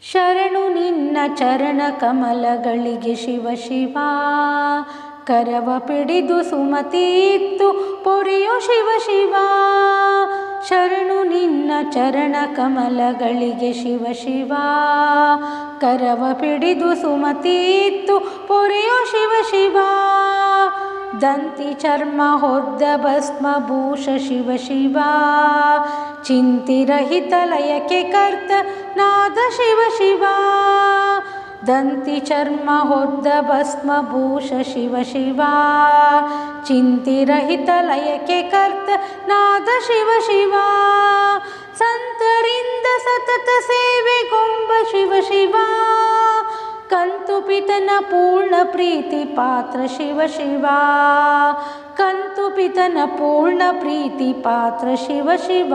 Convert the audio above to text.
ಶರಣು ನಿನ್ನ ಚರಣ ಕಮಲಗಳಿಗೆ ಶಿವ ಶಿವ. ಕರವ ಪಿಡಿದು ಸುಮತಿ ಇತ್ತು ಪೊರೆಯೋ ಶಿವ ಶಿವ. ಶರಣು ನಿನ್ನ ಚರಣ ಕಮಲಗಳಿಗೆ ಶಿವ ಶಿವ. ಕರವ ಪಿಡಿದು ಸುಮತಿ ಇತ್ತು ಪೊರೆಯೋ ಶಿವ ಶಿವ. ದಂತಿ ಚರ್ಮ ಹೊದ್ದ ಭಸ್ಮ ಭೂಷ ಶಿವ ಶಿವ. ಚಿಂತಿರಹಿತ ಲಯಕ್ಕೆ ಕರ್ತ ನಾದ ಶಿವ ಶಿವ. ದಂತಿ ಚರ್ಮ ಹೊದ್ದ ಭಸ್ಮ ಭೂಷ ಶಿವ ಶಿವ. ಚಿಂತಿರಹಿತ ಲಯಕ್ಕೆ ಕರ್ತ ನಾದ ಶಿವ ಶಿವ. ಸಂತರಿಂದ ಸತತ ಸೇವೆಗೊಂಬ ಶಿವ ಶಿವ. ಕಂತು ಪಿತನ ಪೂರ್ಣ ಪ್ರೀತಿ ಪಾತ್ರ ಶಿವ ಶಿವ. ಕಂತು ಪಿತನ ಪೂರ್ಣ ಪ್ರೀತಿ ಪಾತ್ರ ಶಿವ ಶಿವ.